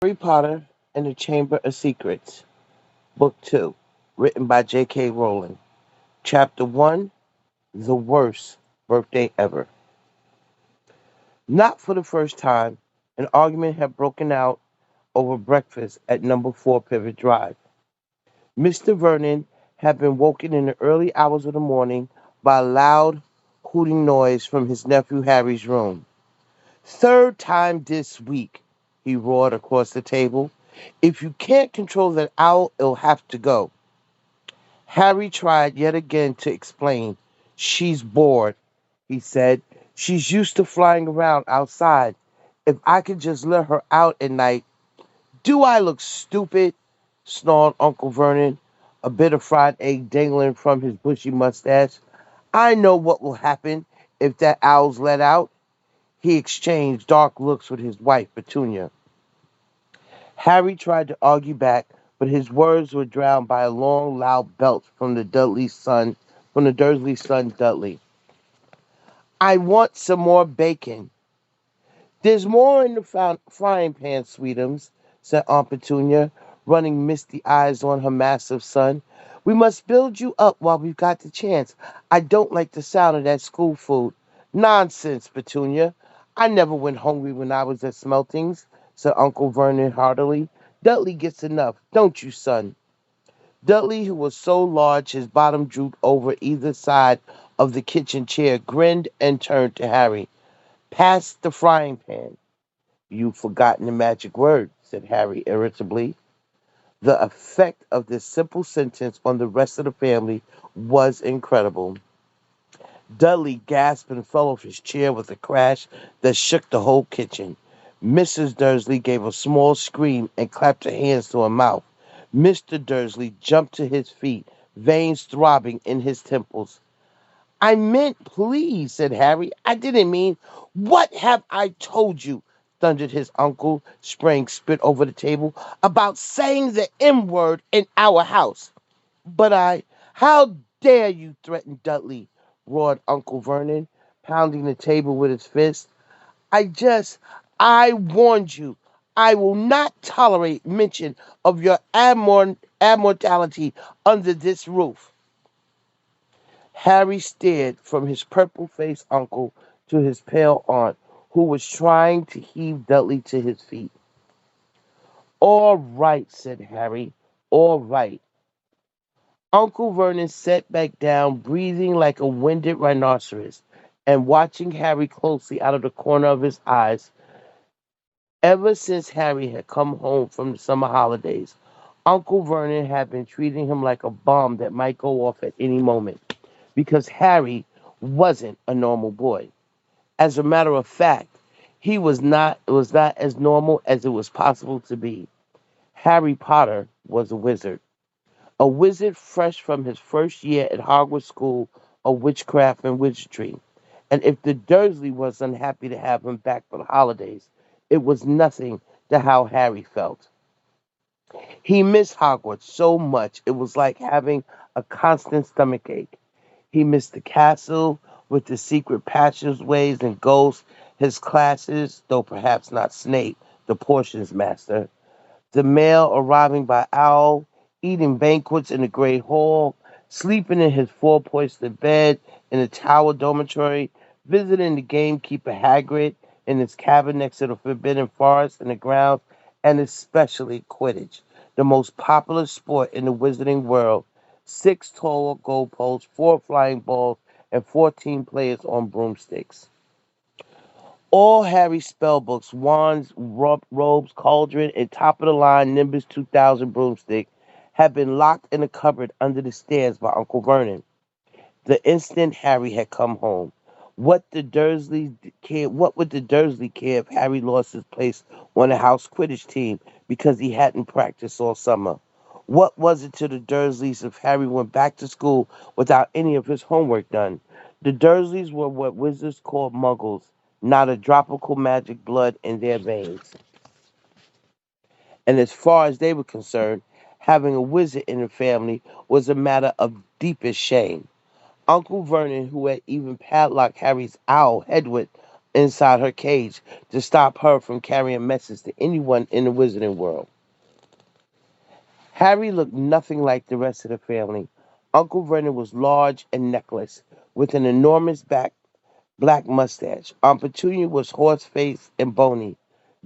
Harry Potter and the Chamber of Secrets, Book 2, written by Jk Rowling. Chapter 1, The Worst Birthday Ever. Not for the first time, an argument had broken out over breakfast at number 4 Pivot Drive. Mr. Vernon had been woken in the early hours of the morning by a loud hooting noise from his nephew Harry's room. Third time this week, he roared across the table. If you can't control that owl, it'll have to go. Harry tried yet again to explain. She's bored, he said. She's used to flying around outside. If I could just let her out at night. Do I look stupid? Snarled Uncle Vernon, a bit of fried egg dangling from his bushy mustache. I know what will happen if that owl's let out. He exchanged dark looks with his wife, Petunia. Harry tried to argue back, but his words were drowned by a long, loud belch from the Dursley son, Dudley. I want some more bacon. There's more in the frying pan, sweetums, said Aunt Petunia, running misty eyes on her massive son. We must build you up while we've got the chance. I don't like the sound of that school food. Nonsense, Petunia. I never went hungry when I was at Smeltings, said Uncle Vernon heartily. Dudley gets enough, don't you, son? Dudley, who was so large his bottom drooped over either side of the kitchen chair, grinned and turned to Harry. Pass the frying pan. You've forgotten the magic word, said Harry irritably. The effect of this simple sentence on the rest of the family was incredible. Dudley gasped and fell off his chair with a crash that shook the whole kitchen. Mrs. Dursley gave a small scream and clapped her hands to her mouth. Mr. Dursley jumped to his feet, veins throbbing in his temples. I meant please, said Harry. I didn't mean. What have I told you? Thundered his uncle, spraying spit over the table, about saying the M word in our house. But how dare you threaten Dudley? Roared Uncle Vernon, pounding the table with his fist. I just, I warned you. I will not tolerate mention of your immortality under this roof. Harry stared from his purple-faced uncle to his pale aunt, who was trying to heave Dudley to his feet. All right, said Harry. All right. Uncle Vernon sat back down, breathing like a winded rhinoceros, and watching Harry closely out of the corner of his eyes. Ever since Harry had come home from the summer holidays, Uncle Vernon had been treating him like a bomb that might go off at any moment, because Harry wasn't a normal boy. As a matter of fact, he was not as normal as it was possible to be. Harry Potter was a wizard fresh from his first year at Hogwarts School of Witchcraft and Wizardry. And if the Dursley was unhappy to have him back for the holidays, it was nothing to how Harry felt. He missed Hogwarts so much it was like having a constant stomachache. He missed the castle with the secret passageways and ghosts, his classes, though perhaps not Snape, the portions master, the mail arriving by owl, eating banquets in the Great Hall, sleeping in his four-poster bed in the Tower Dormitory, visiting the gamekeeper Hagrid in his cabin next to the Forbidden Forest in the grounds, and especially Quidditch, the most popular sport in the wizarding world. 6 tall goalposts, 4 flying balls, and 14 players on broomsticks. All Harry's spellbooks, wands, robes, cauldron, and top-of-the-line Nimbus 2000 broomstick had been locked in a cupboard under the stairs by Uncle Vernon. The instant Harry had come home, what would the Dursley care if Harry lost his place on the house Quidditch team because he hadn't practiced all summer? What was it to the Dursleys if Harry went back to school without any of his homework done? The Dursleys were what wizards called muggles, not a dropical magic blood in their veins. And as far as they were concerned, having a wizard in the family was a matter of deepest shame. Uncle Vernon, who had even padlocked Harry's owl, Hedwig, inside her cage to stop her from carrying messages to anyone in the wizarding world. Harry looked nothing like the rest of the family. Uncle Vernon was large and necklaced, with an enormous black mustache. Aunt Petunia was horse-faced and bony.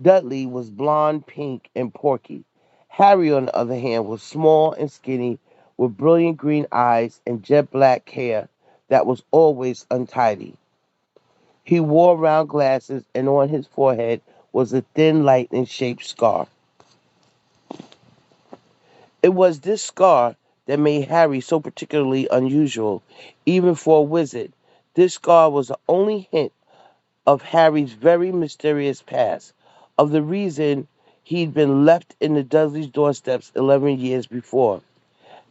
Dudley was blonde, pink, and porky. Harry, on the other hand, was small and skinny, with brilliant green eyes and jet black hair that was always untidy. He wore round glasses, and on his forehead was a thin, lightning-shaped scar. It was this scar that made Harry so particularly unusual, even for a wizard. This scar was the only hint of Harry's very mysterious past, of the reason he'd been left in the Dudley's doorsteps 11 years before.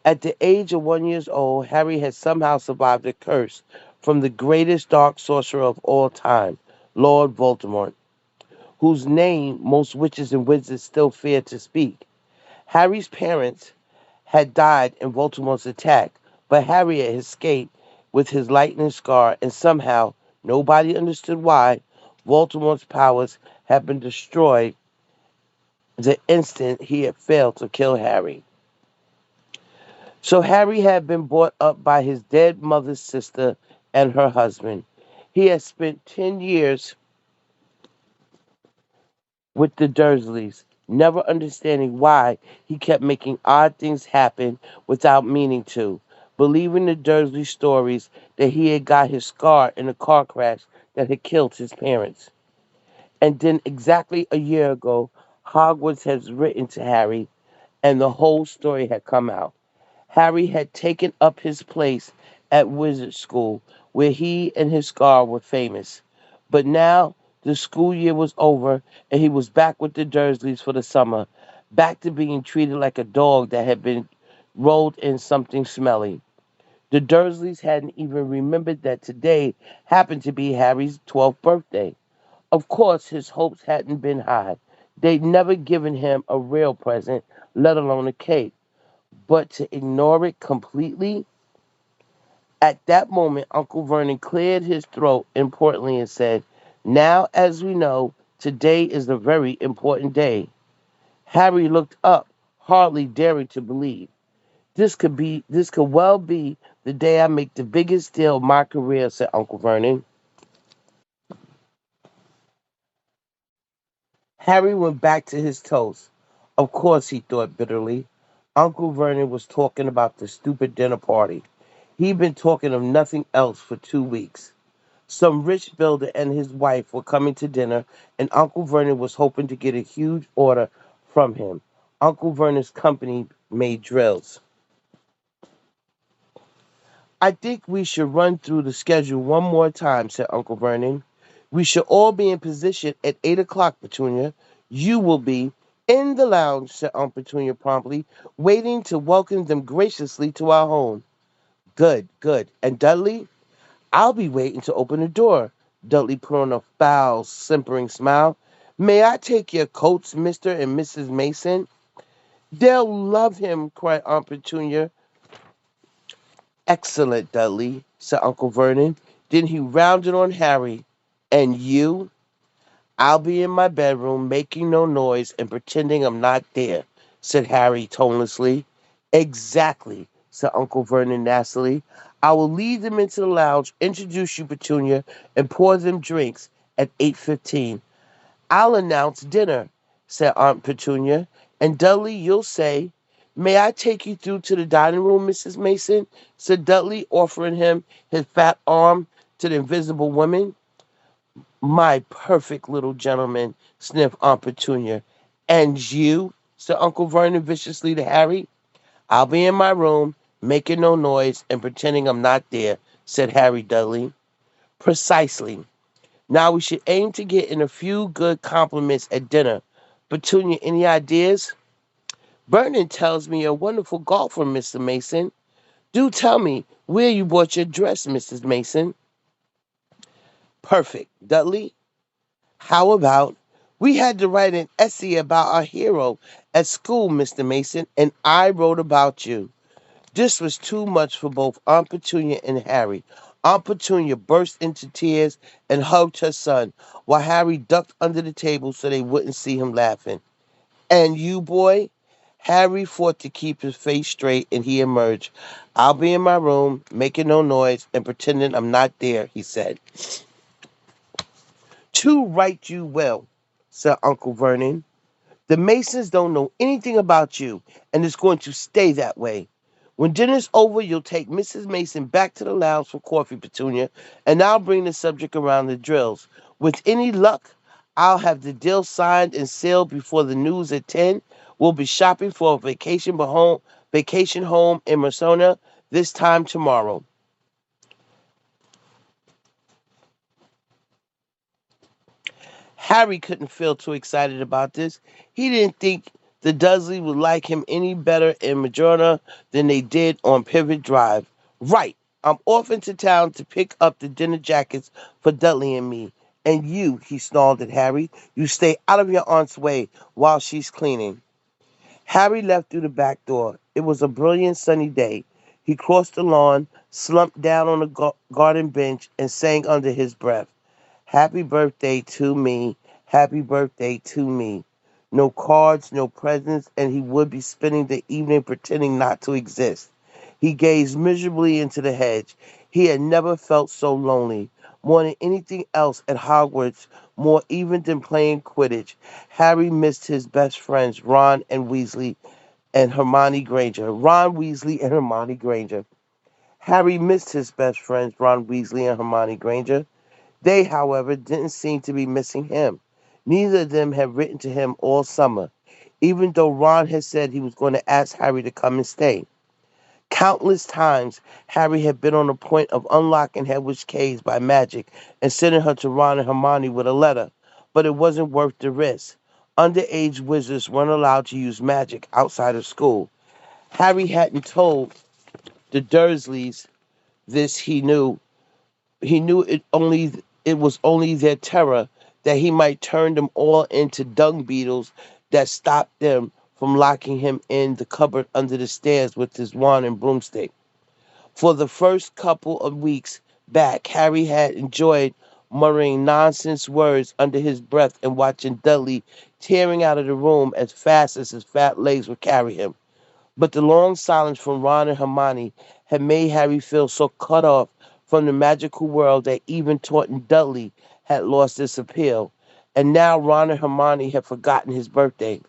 At the age of 1 year old, Harry had somehow survived a curse from the greatest dark sorcerer of all time, Lord Voldemort, whose name most witches and wizards still fear to speak. Harry's parents had died in Voldemort's attack, but Harry had escaped with his lightning scar, and somehow, nobody understood why, Voldemort's powers had been destroyed the instant he had failed to kill Harry. So Harry had been brought up by his dead mother's sister and her husband. He had spent 10 years with the Dursleys, never understanding why he kept making odd things happen without meaning to, believing the Dursley stories that he had got his scar in a car crash that had killed his parents. And then exactly a year ago, Hogwarts has written to Harry, and the whole story had come out. Harry had taken up his place at wizard school, where he and his scar were famous. But now the school year was over, and he was back with the Dursleys for the summer, back to being treated like a dog that had been rolled in something smelly. The Dursleys hadn't even remembered that today happened to be Harry's 12th birthday. Of course, his hopes hadn't been high. They'd never given him a real present, let alone a cake. But to ignore it completely? At that moment, Uncle Vernon cleared his throat importantly and said, "Now, as we know, today is a very important day." Harry looked up, hardly daring to believe. This could well be the day I make the biggest deal of my career," said Uncle Vernon. Harry went back to his toast. Of course, he thought bitterly. Uncle Vernon was talking about the stupid dinner party. He'd been talking of nothing else for 2 weeks. Some rich builder and his wife were coming to dinner, and Uncle Vernon was hoping to get a huge order from him. Uncle Vernon's company made drills. "I think we should run through the schedule one more time," said Uncle Vernon. "We should all be in position at 8 o'clock, Petunia. You will be in the lounge," said Aunt Petunia promptly, "waiting to welcome them graciously to our home." "Good, good. And Dudley?" "I'll be waiting to open the door." Dudley put on a foul, simpering smile. "May I take your coats, Mr. and Mrs. Mason?" "They'll love him," cried Aunt Petunia. "Excellent, Dudley," said Uncle Vernon. Then he rounded on Harry. "And you?" "I'll be in my bedroom, making no noise and pretending I'm not there," said Harry tonelessly. "Exactly," said Uncle Vernon nastily. "I will lead them into the lounge, introduce you, Petunia, and pour them drinks at 8:15. I'll announce dinner," said Aunt Petunia. "And Dudley, you'll say—" "May I take you through to the dining room, Mrs. Mason?" said Dudley, offering him his fat arm to the invisible woman. "My perfect little gentleman," sniffed Aunt Petunia. "And you?" said Uncle Vernon viciously to Harry. "I'll be in my room, making no noise and pretending I'm not there," said Harry Dudley. "Precisely. Now we should aim to get in a few good compliments at dinner. Petunia, any ideas?" "Vernon tells me you're a wonderful golfer, Mr. Mason. Do tell me where you bought your dress, Mrs. Mason." "Perfect. Dudley?" "How about, we had to write an essay about our hero at school, Mr. Mason, and I wrote about you." This was too much for both Aunt Petunia and Harry. Aunt Petunia burst into tears and hugged her son, while Harry ducked under the table so they wouldn't see him laughing. And you, boy? Harry fought to keep his face straight and he emerged. I'll be in my room, making no noise and pretending I'm not there, he said. "To right you will," said Uncle Vernon. "The Masons don't know anything about you, and it's going to stay that way. When dinner's over, you'll take Mrs. Mason back to the lounge for coffee, Petunia, and I'll bring the subject around the drills. With any luck, I'll have the deal signed and sealed before the news at 10. We'll be shopping for a vacation home in Mersona this time tomorrow." Harry couldn't feel too excited about this. He didn't think the Dudley would like him any better in Majorna than they did on Pivot Drive. "Right, I'm off into town to pick up the dinner jackets for Dudley and me. And you," he snarled at Harry, "you stay out of your aunt's way while she's cleaning." Harry left through the back door. It was a brilliant sunny day. He crossed the lawn, slumped down on the garden bench, and sang under his breath. "Happy birthday to me. Happy birthday to me." No cards, no presents, and he would be spending the evening pretending not to exist. He gazed miserably into the hedge. He had never felt so lonely. More than anything else at Hogwarts, more even than playing Quidditch, Harry missed his best friends, Ron and Weasley and Hermione Granger. Ron Weasley and Hermione Granger. Harry missed his best friends, Ron Weasley and Hermione Granger. They, however, didn't seem to be missing him. Neither of them had written to him all summer, even though Ron had said he was going to ask Harry to come and stay. Countless times, Harry had been on the point of unlocking Hedwig's cage by magic and sending her to Ron and Hermione with a letter, but it wasn't worth the risk. Underage wizards weren't allowed to use magic outside of school. Harry hadn't told the Dursleys this. He knew it was only their terror that he might turn them all into dung beetles that stopped them from locking him in the cupboard under the stairs with his wand and broomstick. For the first couple of weeks back, Harry had enjoyed murmuring nonsense words under his breath and watching Dudley tearing out of the room as fast as his fat legs would carry him. But the long silence from Ron and Hermione had made Harry feel so cut off from the magical world that even Taunton Dudley had lost its appeal. And now Ron and Hermione had forgotten his birthday.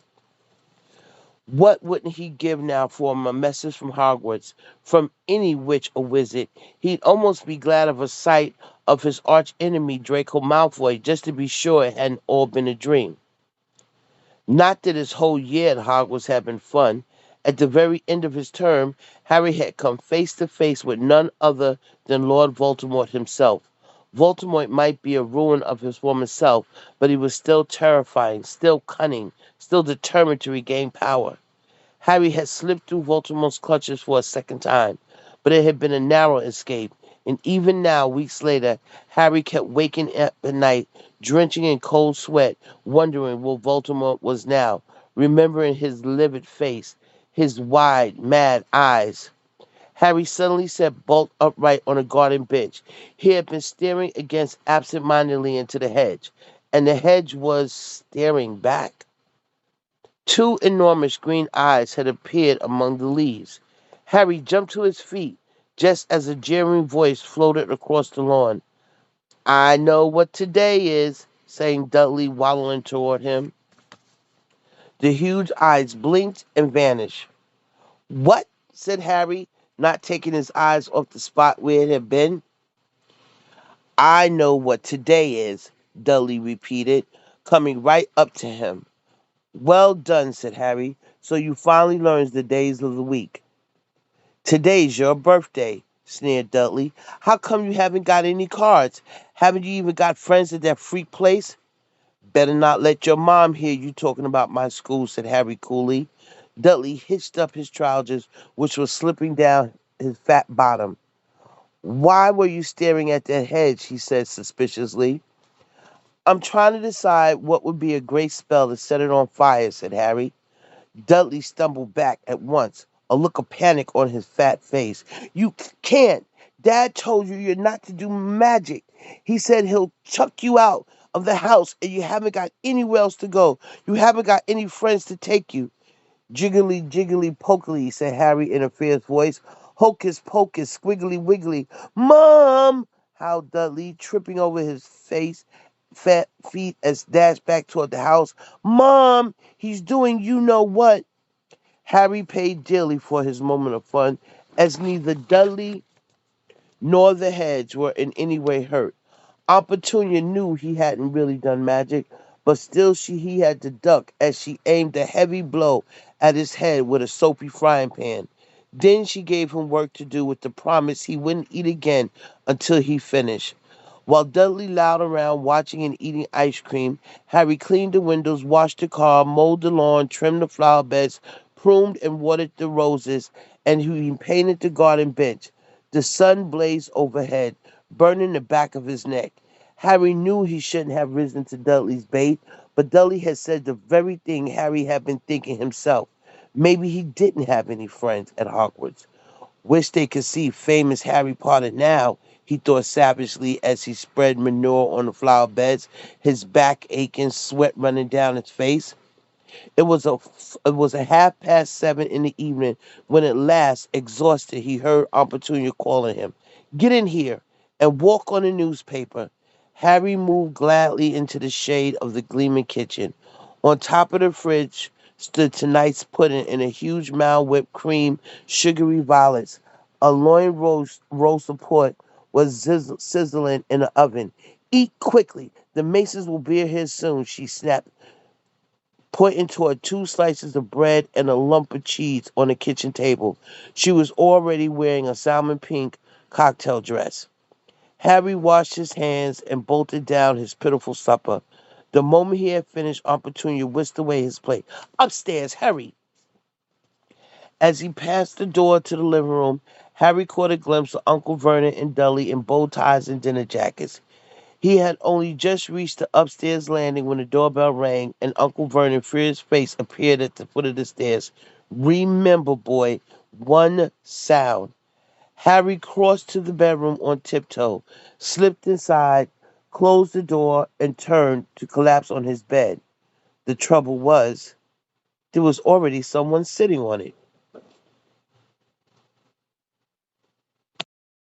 What wouldn't he give now for a message from Hogwarts, from any witch or wizard? He'd almost be glad of a sight of his arch enemy Draco Malfoy, just to be sure it hadn't all been a dream. Not that his whole year at Hogwarts had been fun. At the very end of his term, Harry had come face to face with none other than Lord Voldemort himself. Voldemort might be a ruin of his former self, but he was still terrifying, still cunning, still determined to regain power. Harry had slipped through Voldemort's clutches for a second time, but it had been a narrow escape, and even now, weeks later, Harry kept waking up at night, drenching in cold sweat, wondering where Voldemort was now, remembering his livid face, his wide, mad eyes. Harry suddenly sat bolt upright on a garden bench. He had been staring against absent-mindedly into the hedge, and the hedge was staring back. Two enormous green eyes had appeared among the leaves. Harry jumped to his feet just as a jeering voice floated across the lawn. "I know what today is," sang Dudley, waddling toward him. The huge eyes blinked and vanished. "What?" said Harry, not taking his eyes off the spot where it had been. "I know what today is," Dudley repeated, coming right up to him. "Well done," said Harry. "So you finally learned the days of the week." "Today's your birthday," sneered Dudley. "How come you haven't got any cards? Haven't you even got friends at that freak place?" "Better not let your mom hear you talking about my school," said Harry coolly. Dudley hitched up his trousers, which was slipping down his fat bottom. "Why were you staring at that hedge?" he said suspiciously. "I'm trying to decide what would be a great spell to set it on fire," said Harry. Dudley stumbled back at once, a look of panic on his fat face. "You can't! Dad told you you're not to do magic. He said he'll chuck you out of the house and you haven't got anywhere else to go. You haven't got any friends to take you. Jiggly, jiggly, pokely, said Harry in a fierce voice. Hocus pocus, squiggly wiggly. Mom! Howled Dudley, tripping over his face, fat feet as dashed back toward the house. Mom! He's doing you know what? Harry paid dearly for his moment of fun, as neither Dudley nor the heads were in any way hurt. Aunt Petunia knew he hadn't really done magic, but still he had to duck as she aimed a heavy blow at his head with a soapy frying pan. Then she gave him work to do with the promise he wouldn't eat again until he finished. While Dudley lounged around watching and eating ice cream, Harry cleaned the windows, washed the car, mowed the lawn, trimmed the flower beds, pruned and watered the roses, and he painted the garden bench. The sun blazed overhead, burning the back of his neck. Harry knew he shouldn't have risen to Dudley's bait, but Dudley had said the very thing Harry had been thinking himself. Maybe he didn't have any friends at Hogwarts. Wish they could see famous Harry Potter now, he thought savagely as he spread manure on the flower beds, his back aching, sweat running down his face. It was a 7:30 in the evening when at last, exhausted, he heard Aunt Petunia calling him. Get in here and walk on the newspaper. Harry moved gladly into the shade of the gleaming kitchen. On top of the fridge stood tonight's pudding in a huge mound whipped cream, sugary violets. A loin roast of pork was sizzling in the oven. Eat quickly. The Masons will be here soon, she snapped, pointing toward two slices of bread and a lump of cheese on the kitchen table. She was already wearing a salmon pink cocktail dress. Harry washed his hands and bolted down his pitiful supper. The moment he had finished, Aunt Petunia whisked away his plate. Upstairs, hurry! As he passed the door to the living room, Harry caught a glimpse of Uncle Vernon and Dudley in bow ties and dinner jackets. He had only just reached the upstairs landing when the doorbell rang and Uncle Vernon, furious face, appeared at the foot of the stairs. Remember, boy, one sound. Harry crossed to the bedroom on tiptoe, slipped inside, closed the door, and turned to collapse on his bed. The trouble was, there was already someone sitting on it.